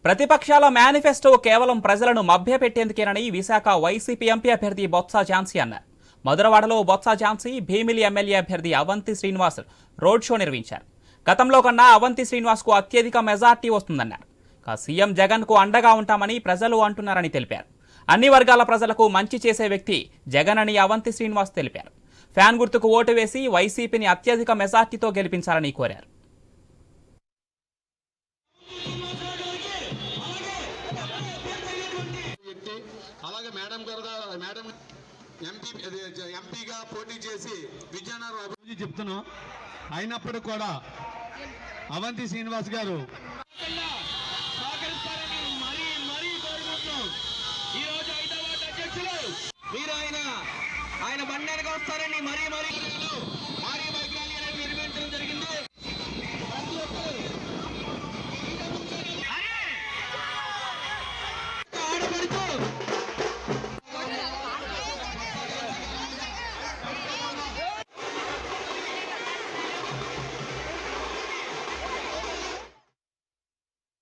ప్రతిపక్షాల మేనిఫెస్టో కేవలం ప్రజలను మభ్యపెట్టేందుకేనని విశాఖ వైసీపీ ఎంపీ అభ్యర్థి బొత్స ఝాన్సీ అన్నారు. మధురవాడలో బొత్స ఝాన్సీ భీమిలి ఎమ్మెల్యే అభ్యర్థి అవంతి శ్రీనివాస్ రోడ్ షో నిర్వహించారు. గతంలో కన్నా అవంతి శ్రీనివాస్ కు అత్యధిక మెజార్టీ వస్తుందన్నారు. సీఎం జగన్ కు అండగా ఉంటామని ప్రజలు అంటున్నారని తెలిపారు. అన్ని వర్గాల ప్రజలకు మంచి చేసే వ్యక్తి జగన్ అని అవంతి శ్రీనివాస్ తెలిపారు. ఫ్యాన్ గుర్తుకు ఓటు వేసి వైసీపీని అత్యధిక మెజార్టీతో గెలిపించాలని కోరారు. అలాగే మేడం ఎంపీగా పోటీ చేసి విజయనగరం అభివృద్ధి చెప్తున్నాం. అయినప్పటికీ కూడా అవంతి శ్రీనివాస్ గారు మీరు ఆయన బండి వస్తారని మరీ